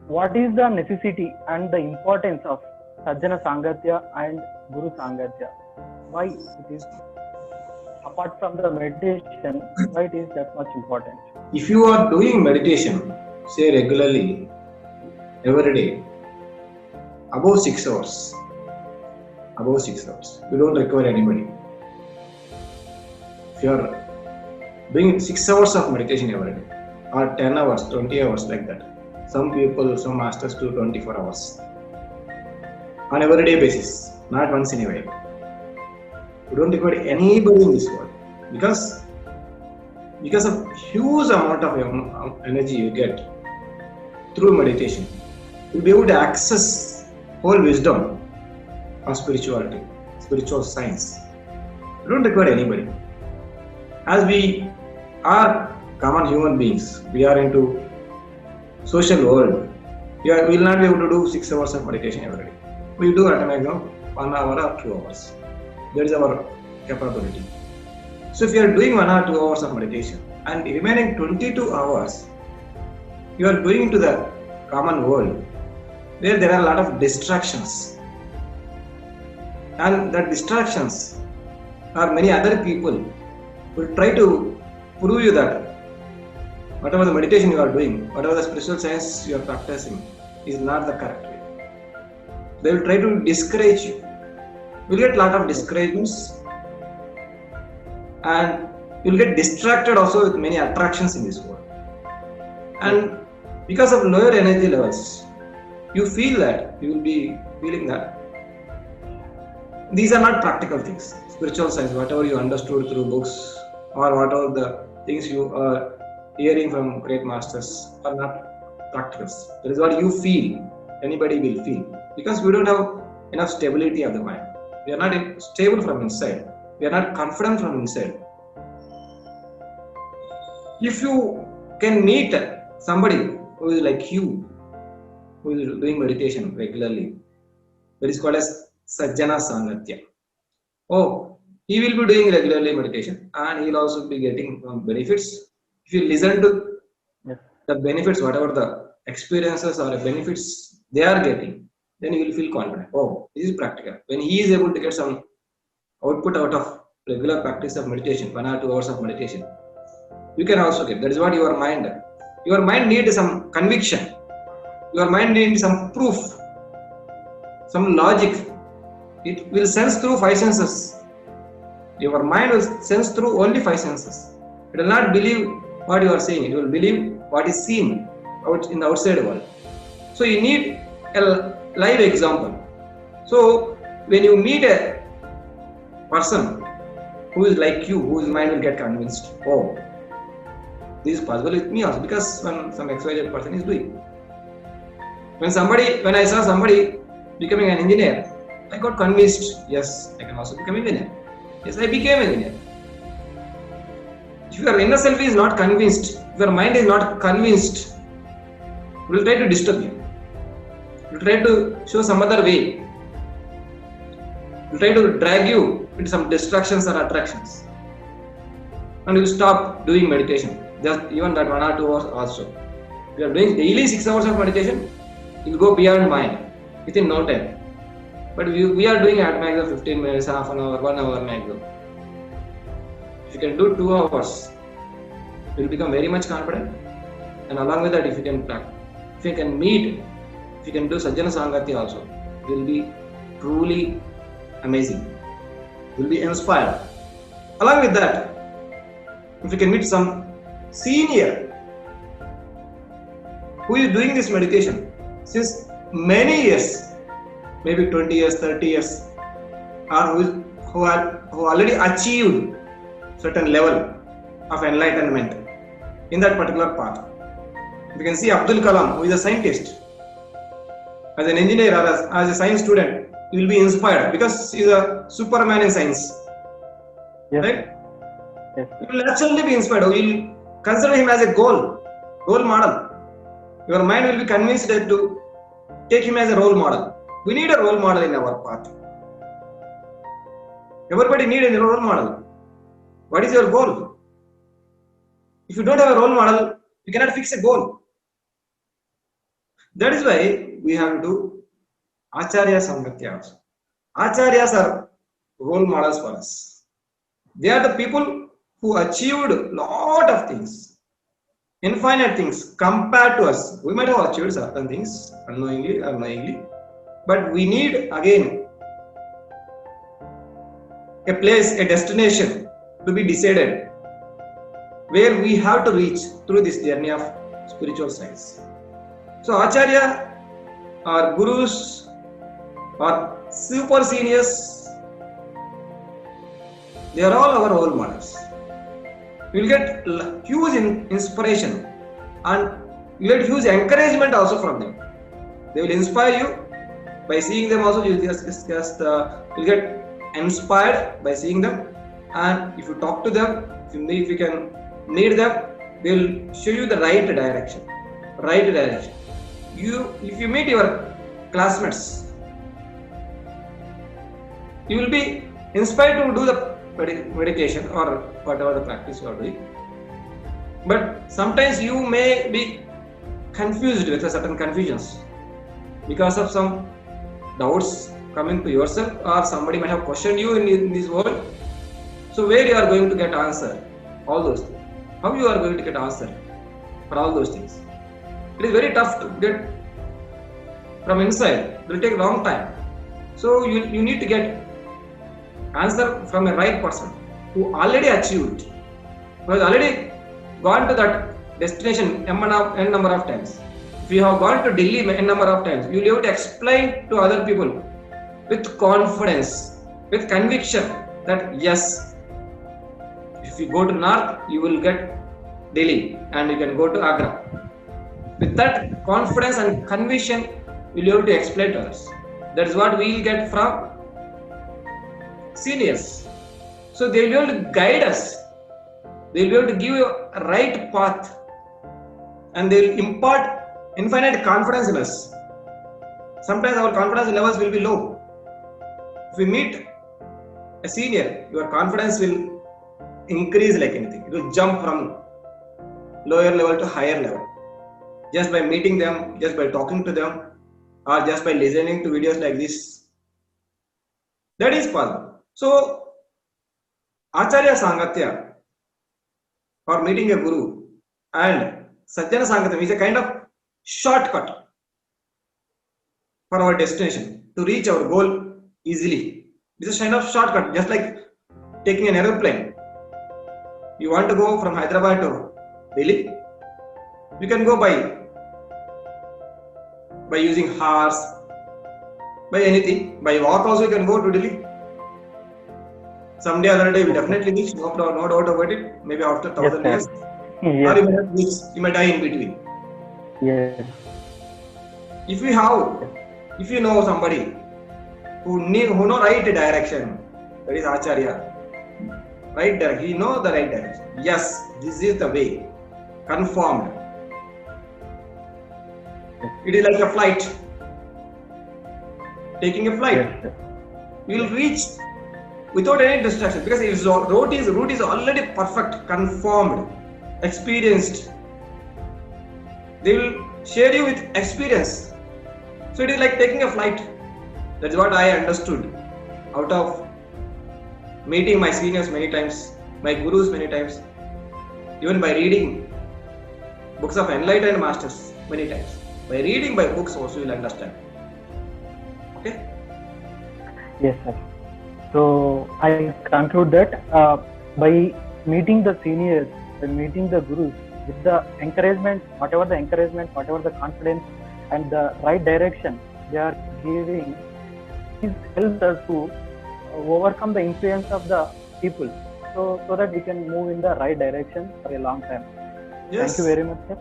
What is the necessity and the importance of Sajjana Sangatya and Guru Sangatya? Why it is, apart from the meditation, why it is that much important? If you are doing meditation, say regularly, every day, above 6 hours, you don't require anybody. If you are doing 6 hours of meditation every day, or 10 hours, 20 hours, like that. Some people, some masters do 24 hours on everyday basis, not once in a while. You don't require anybody in this world because of huge amount of energy you get through meditation. You'll be able to access whole wisdom of spirituality, spiritual science. You don't require anybody. As we are common human beings, we are into social world. We will not be able to do 6 hours of meditation every day. We do at a maximum 1 hour or 2 hours. That is our capability. So if you are doing 1 or 2 hours of meditation and remaining 22 hours, you are going into the common world where there are a lot of distractions. And the distractions are many other people will try to prove you that whatever the meditation you are doing, whatever the spiritual science you are practicing is not the correct way. They will try to discourage you. You will get a lot of discouragements and you will get distracted also with many attractions in this world. And because of lower energy levels, you feel that, you will be feeling that these are not practical things. Spiritual science, whatever you understood through books or whatever the things you are hearing from great masters are not practical. That is what you feel. Anybody will feel. Because we don't have enough stability of the mind. We are not stable from inside. We are not confident from inside. If you can meet somebody who is like you, who is doing meditation regularly, that is called as Sajjana Sangatya. Oh, he will be doing regularly meditation and he will also be getting benefits. If you listen to the benefits, whatever the experiences or benefits they are getting, then you will feel confident. Oh, this is practical. When he is able to get some output out of regular practice of meditation, 1 or 2 hours of meditation, you can also get. That is what your mind needs some conviction. Your mind needs some proof, some logic. It will sense through 5 senses. Your mind will sense through only 5 senses. It will not believe what you are saying. It will believe what is seen out in the outside world. So you need a live example. So when you meet a person who is like you, whose mind will get convinced, oh, this is possible with me also, because when some XYZ person is doing. When I saw somebody becoming an engineer, I got convinced, yes, I can also become an engineer. Yes, I became an engineer. If your inner self is not convinced, if your mind is not convinced, it will try to disturb you. It will try to show some other way. It will try to drag you into some distractions or attractions. And you will stop doing meditation. Just even that 1 or 2 hours also. If you are doing daily 6 hours of meditation, it will go beyond mind within no time. But we are doing at maximum 15 minutes, half an hour, 1 hour maximum. If you can do 2 hours, you will become very much confident. And along with that, if you can practice, if you can meet, if you can do Sajjana Sangatya also, it will be truly amazing. You will be inspired. Along with that, if you can meet some senior who is doing this meditation since many years, maybe 20 years, 30 years, or who already achieved certain level of enlightenment in that particular path. You can see Abdul Kalam, who is a scientist, as an engineer or as a science student, you will be inspired because he is a superman in science. Yes. Right? Yes. You will naturally be inspired. You will consider him as a role model. Your mind will be convinced to take him as a role model. We need a role model in our path. Everybody needs a role model. What is your goal? If you don't have a role model, you cannot fix a goal. That is why we have to do Acharya Sangatya also. Acharyas are role models for us. They are the people who achieved lot of things, infinite things compared to us. We might have achieved certain things unknowingly or knowingly, but we need again a place, a destination to be decided where we have to reach through this journey of spiritual science. So Acharya or gurus or super seniors, they are all our role models. You will get huge inspiration and you will get huge encouragement also from them. They will inspire you by seeing them also. You will get inspired by seeing them, and if you talk to them, if you can meet them, they will show you the right direction. If you meet your classmates, you will be inspired to do the meditation or whatever the practice you are doing. But sometimes you may be confused with certain confusions because of some doubts coming to yourself, or somebody might have questioned you in this world. So where you are going to get answer? All those things. How you are going to get answer for all those things? It is very tough to get from inside. It will take a long time. So you need to get answer from a right person who already achieved, who has already gone to that destination n number of times. If you have gone to Delhi n number of times, you will have to explain to other people with confidence, with conviction that yes, if you go to north, you will get Delhi and you can go to Agra. With that confidence and conviction, you will have to explain to others. That is what we will get from seniors. So they will be able to guide us. They will be able to give you a right path, and they will impart infinite confidence in us. Sometimes our confidence levels will be low. If we meet a senior, your confidence will increase like anything. It will jump from lower level to higher level. Just by meeting them, just by talking to them, or just by listening to videos like this. That is possible. So, Acharya Sangatya, or meeting a guru, and Sajjana Sangatya is a kind of shortcut for our destination to reach our goal easily. This is a kind of shortcut, just like taking an aeroplane. You want to go from Hyderabad to Delhi, you can go by using horse, by anything. By walk also you can go to Delhi. Someday other day we definitely reach, no doubt about it. Maybe after 1,000 years, Yes. or you may die in between. Yes. If you know somebody who know right direction, that is Acharya. Right direction, he knows the right direction. Yes, this is the way. Confirmed. It is like a flight. Taking a flight, Yes. you will reach without any distraction, because its route is already perfect, confirmed, experienced. They will share you with experience. So it is like taking a flight. That's what I understood out of meeting my seniors many times, my gurus many times, even by reading books of enlightened masters many times. By reading by books also you will understand. Okay? Yes, sir. So I conclude that by meeting the seniors, by meeting the gurus, with the encouragement, whatever the confidence and the right direction they are giving, it helps us to overcome the influence of the people, so that we can move in the right direction for a long time. Yes. Thank you very much, sir.